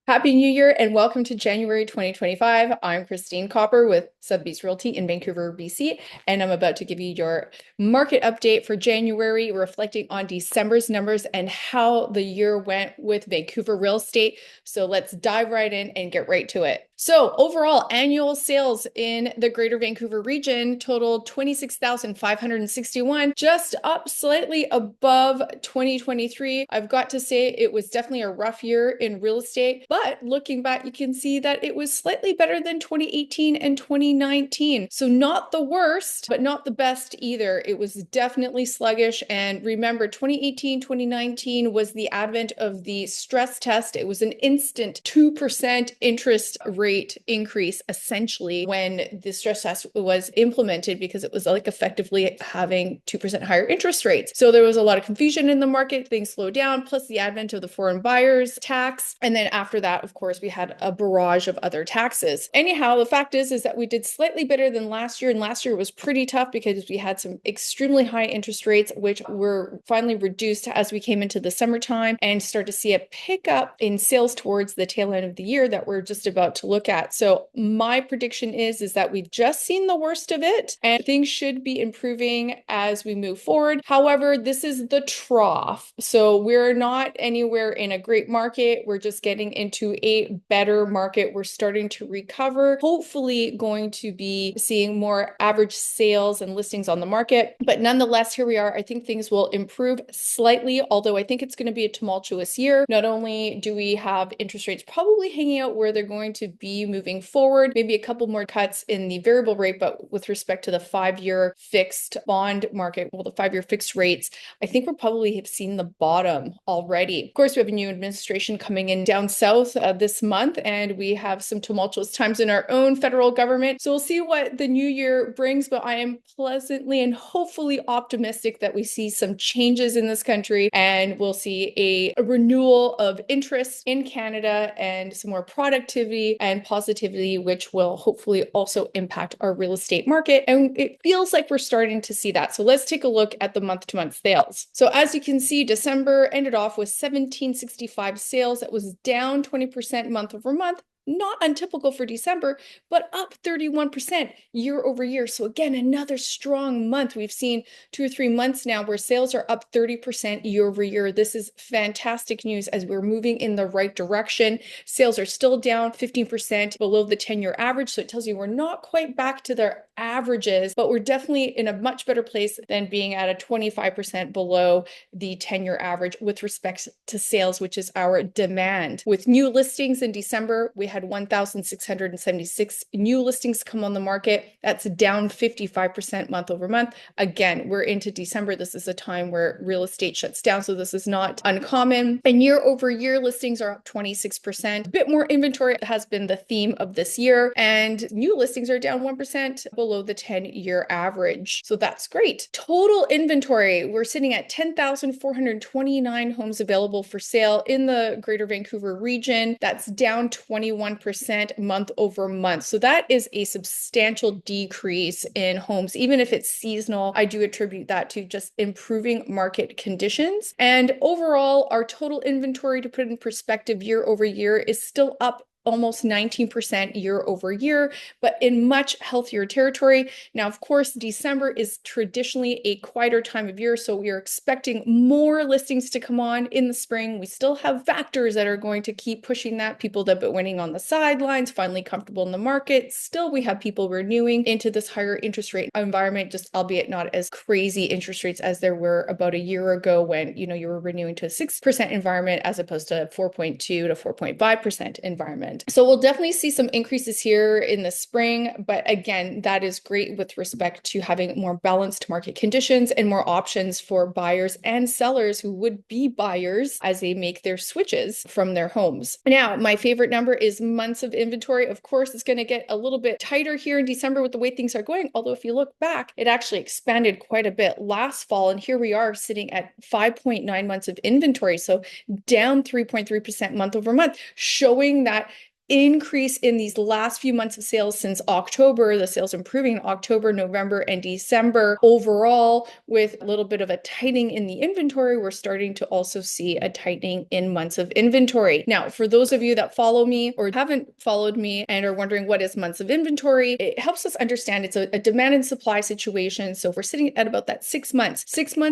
Happy New Year and welcome to January 2025. I'm Christine Kopr with Sotheby's Realty in Vancouver, BC, and I'm about to give you your market update for January, reflecting on December's numbers and how the year went with Vancouver real estate. So let's dive right in and get right to it. So overall annual sales in the Greater Vancouver region totaled 26,561, just up slightly above 2023. I've got to say it was definitely a rough year in real estate, but looking back, you can see that it was slightly better than 2018 and 2019. So not the worst, but not the best either. It was definitely sluggish. And remember, 2018, 2019 was the advent of the stress test. It was an instant 2% interest rate increase essentially when the stress test was implemented, because it was like effectively having 2% higher interest rates. So there was a lot of confusion in the market, things slowed down, plus the advent of the foreign buyers tax. And then after that, of course, we had a barrage of other taxes. Anyhow, the fact is that we did slightly better than last year. And last year was pretty tough because we had some extremely high interest rates, which were finally reduced as we came into the summertime and start to see a pickup in sales towards the tail end of the year that we're just about to look at. So my prediction is that we've just seen the worst of it and things should be improving as we move forward. However, this is the trough. So we're not anywhere in a great market. We're just getting into a better market. We're starting to recover, hopefully going to be seeing more average sales and listings on the market. But nonetheless, here we are. I think things will improve slightly, although I think it's going to be a tumultuous year. Not only do we have interest rates probably hanging out where they're going to be moving forward, maybe a couple more cuts in the variable rate, but with respect to the 5-year fixed bond market, well, the 5-year fixed rates, I think we're probably have seen the bottom already. Of course, we have a new administration coming in down south this month, and we have some tumultuous times in our own federal government. So we'll see what the new year brings, but I am pleasantly and hopefully optimistic that we see some changes in this country and we'll see a renewal of interest in Canada and some more productivity and positivity, which will hopefully also impact our real estate market. And it feels like we're starting to see that. So let's take a look at the month-to-month sales. So as you can see, December ended off with 1765 sales. That was down 20% month over month. Not untypical for December, but up 31% year over year. So again, another strong month. We've seen 2 or 3 months now where sales are up 30% year over year. This is fantastic news as we're moving in the right direction. Sales are still down 15% below the 10-year average. So it tells you we're not quite back to their averages, but we're definitely in a much better place than being at a 25% below the 10-year average with respect to sales, which is our demand. With new listings in December, we had 1,676 new listings come on the market. That's down 55% month over month. Again, we're into December. This is a time where real estate shuts down, so this is not uncommon. And year over year listings are up 26%. A bit more inventory has been the theme of this year, and new listings are down 1% below the 10-year average. So that's great. Total inventory, we're sitting at 10,429 homes available for sale in the Greater Vancouver region. That's down 21% month over month. So that is a substantial decrease in homes. Even if it's seasonal, I do attribute that to just improving market conditions. And overall, our total inventory, to put in perspective, year over year is still up almost 19% year over year, but in much healthier territory. Now, of course, December is traditionally a quieter time of year, so we are expecting more listings to come on in the spring. We still have factors that are going to keep pushing that. People that have been waiting on the sidelines, finally comfortable in the market. Still, we have people renewing into this higher interest rate environment, just albeit not as crazy interest rates as there were about a year ago when, you were renewing to a 6% environment as opposed to 4.2 to 4.5% environment. So we'll definitely see some increases here in the spring, but again, that is great with respect to having more balanced market conditions and more options for buyers and sellers who would be buyers as they make their switches from their homes. Now, my favorite number is months of inventory. Of course, it's going to get a little bit tighter here in December with the way things are going, although if you look back, it actually expanded quite a bit last fall, and here we are sitting at 5.9 months of inventory, so down 3.3% month over month, showing that increase in these last few months of sales since October, the sales improving in October, November, and December. Overall, with a little bit of a tightening in the inventory, we're starting to also see a tightening in months of inventory. Now, for those of you that follow me or haven't followed me and are wondering what is months of inventory, it helps us understand it's a demand and supply situation. So if we're sitting at about that 6 months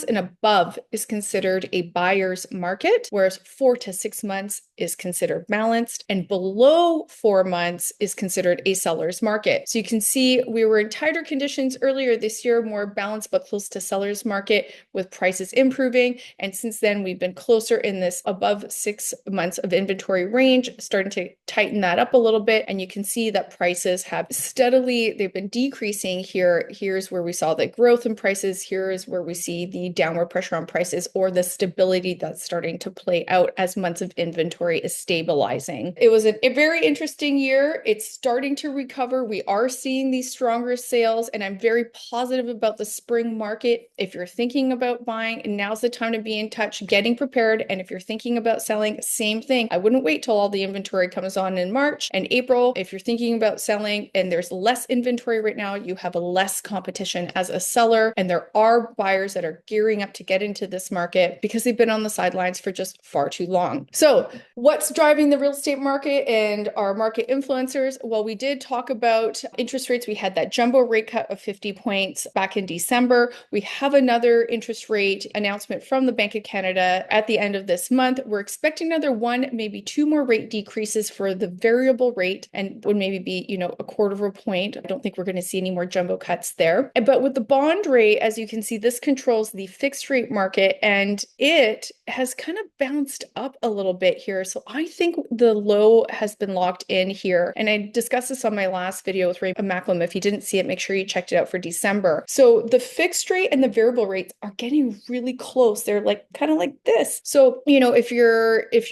and above is considered a buyer's market, whereas 4 to 6 months is considered balanced, and below 4 months is considered a seller's market. So you can see we were in tighter conditions earlier this year, more balanced but close to seller's market with prices improving. And since then, we've been closer in this above 6 months of inventory range, starting to tighten that up a little bit. And you can see that prices have steadily, they've been decreasing here. Here's where we saw the growth in prices. Here is where we see the downward pressure on prices or the stability that's starting to play out as months of inventory is stabilizing. It was a very interesting year. It's starting to recover. We are seeing these stronger sales, and I'm very positive about the spring market. If you're thinking about buying, now's the time to be in touch, getting prepared. And if you're thinking about selling, same thing. I wouldn't wait till all the inventory comes on in March and April. If you're thinking about selling and there's less inventory right now, you have a less competition as a seller. And there are buyers that are gearing up to get into this market because they've been on the sidelines for just far too long. So what's driving the real estate market and our market influencers? Well, we did talk about interest rates. We had that jumbo rate cut of 50 points back in December. We have another interest rate announcement from the Bank of Canada at the end of this month. We're expecting another 1, maybe 2 more rate decreases for the variable rate, and would maybe be, a quarter of a point. I don't think we're going to see any more jumbo cuts there. But with the bond rate, as you can see, this controls the fixed rate market, and it has kind of bounced up a little bit here. So I think the low has been locked in here. And I discussed this on my last video with Ray Macklem. If you didn't see it, make sure you checked it out for December. So the fixed rate and the variable rates are getting really close. They're like kind of like this. So, if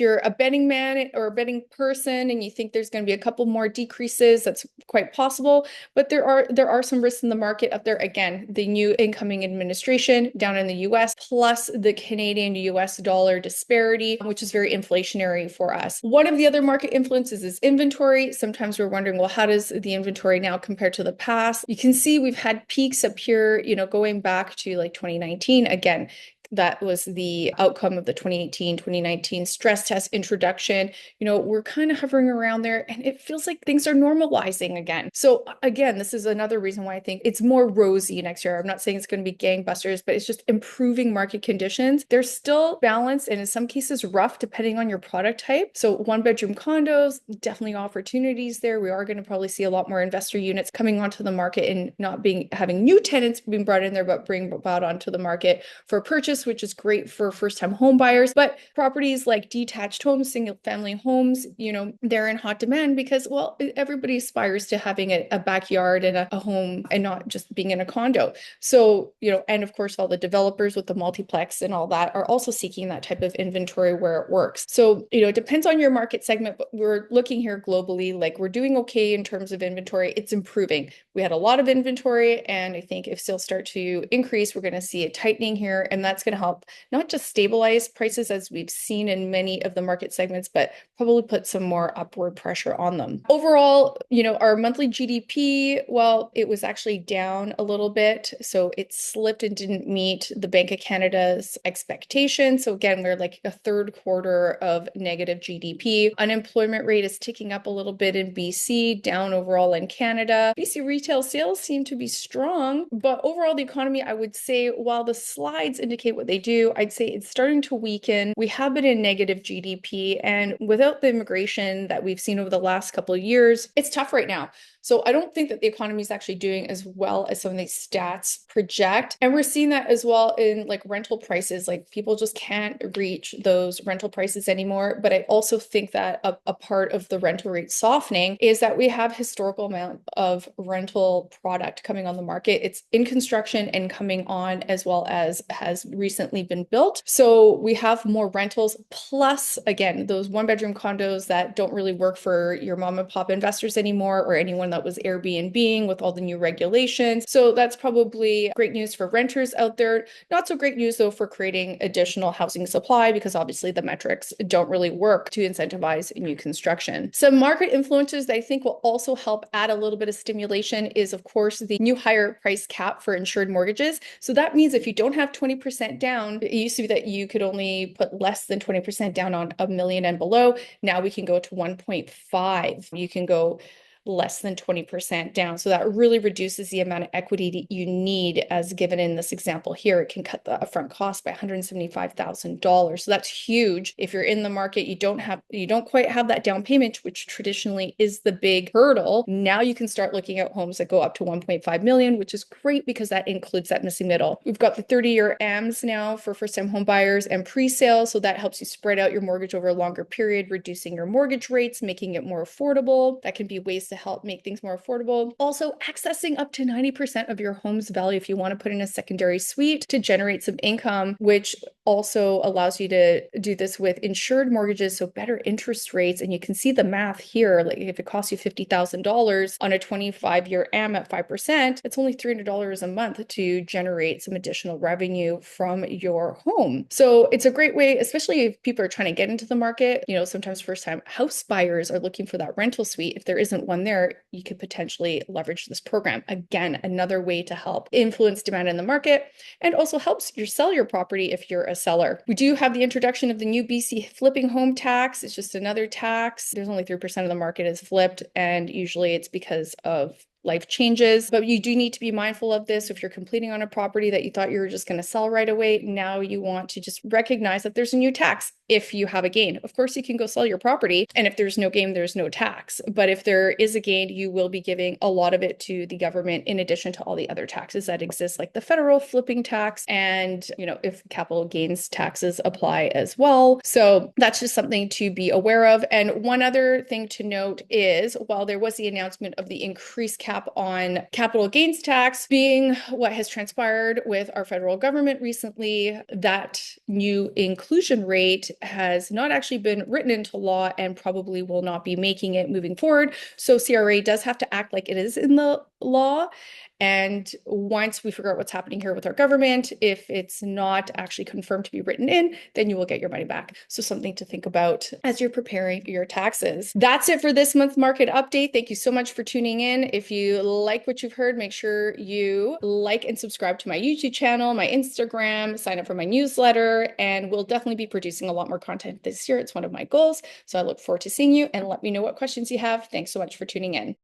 you're a betting man or a betting person and you think there's going to be a couple more decreases, that's quite possible. But there are some risks in the market up there. Again, the new incoming administration down in the US, plus the Canadian to US dollar disparity, which is very inflationary for us. One of the other market influences is inventory. Sometimes we're wondering, well, how does the inventory now compare to the past? You can see we've had peaks up here, going back to like 2019. Again, that was the outcome of the 2018, 2019 stress test introduction. We're kind of hovering around there, and it feels like things are normalizing again. So again, this is another reason why I think it's more rosy next year. I'm not saying it's going to be gangbusters, but it's just improving market conditions. They're still balanced and in some cases rough depending on your product type. So 1-bedroom condos, definitely opportunities there. We are going to probably see a lot more investor units coming onto the market and not having new tenants being brought in there, but being brought onto the market for purchase, which is great for first-time home buyers. But properties like detached homes, single-family homes, they're in hot demand because, well, everybody aspires to having a backyard and a home and not just being in a condo. So, and of course, all the developers with the multiplex and all that are also seeking that type of inventory where it works. So, it depends on your market segment, but we're looking here globally, like we're doing okay in terms of inventory. It's improving. We had a lot of inventory, and I think if sales start to increase, we're going to see a tightening here, and that's going to help not just stabilize prices as we've seen in many of the market segments, but probably put some more upward pressure on them. Overall, our monthly GDP, well, it was actually down a little bit. So it slipped and didn't meet the Bank of Canada's expectations. So again, we're like a third quarter of negative GDP. Unemployment rate is ticking up a little bit in BC, down overall in Canada. BC retail sales seem to be strong, but overall the economy, I would say, while the slides indicate what they do, I'd say it's starting to weaken. We have been in negative GDP, and without the immigration that we've seen over the last couple of years, it's tough right now. So I don't think that the economy is actually doing as well as some of these stats project. And we're seeing that as well in like rental prices. Like people just can't reach those rental prices anymore. But I also think that a part of the rental rate softening is that we have historical amount of rental product coming on the market. It's in construction and coming on, as well as has recently been built. So we have more rentals, plus again, those one bedroom condos that don't really work for your mom and pop investors anymore, or anyone that was Airbnb with all the new regulations. So that's probably great news for renters out there. Not so great news though for creating additional housing supply, because obviously the metrics don't really work to incentivize new construction. Some market influencers that I think will also help add a little bit of stimulation is, of course, the new higher price cap for insured mortgages. So that means if you don't have 20% down, it used to be that you could only put less than 20% down on $1 million and below. Now we can go to 1.5. You can go less than 20% down. So that really reduces the amount of equity that you need, as given in this example here. It can cut the upfront cost by $175,000. So that's huge. If you're in the market, you don't quite have that down payment, which traditionally is the big hurdle. Now you can start looking at homes that go up to 1.5 million, which is great because that includes that missing middle. We've got the 30-year AMs now for first-time home buyers and pre-sale. So that helps you spread out your mortgage over a longer period, reducing your mortgage rates, making it more affordable. That can be ways to help make things more affordable. Also, accessing up to 90% of your home's value if you want to put in a secondary suite to generate some income, which also allows you to do this with insured mortgages, so better interest rates. And you can see the math here. Like if it costs you $50,000 on a 25-year AM at 5%, it's only $300 a month to generate some additional revenue from your home. So it's a great way, especially if people are trying to get into the market. Sometimes first-time house buyers are looking for that rental suite. If there isn't one there, you could potentially leverage this program. Again, another way to help influence demand in the market, and also helps you sell your property if you're a seller. We do have the introduction of the new BC flipping home tax. It's just another tax. There's only 3% of the market is flipped, and usually it's because of life changes, but you do need to be mindful of this. If you're completing on a property that you thought you were just going to sell right away, now you want to just recognize that there's a new tax if you have a gain. Of course, you can go sell your property, and if there's no gain, there's no tax. But if there is a gain, you will be giving a lot of it to the government in addition to all the other taxes that exist, like the federal flipping tax, and if capital gains taxes apply as well. So that's just something to be aware of. And one other thing to note is, while there was the announcement of the increased cap on capital gains tax, being what has transpired with our federal government recently, that new inclusion rate has not actually been written into law and probably will not be making it moving forward. So CRA does have to act like it is in the law. And once we figure out what's happening here with our government, if it's not actually confirmed to be written in, then you will get your money back. So something to think about as you're preparing your taxes. That's it for this month's market update. Thank you so much for tuning in. If you like what you've heard, make sure you like and subscribe to my YouTube channel, my Instagram, sign up for my newsletter, and we'll definitely be producing a lot more content this year. It's one of my goals. So I look forward to seeing you, and let me know what questions you have. Thanks so much for tuning in.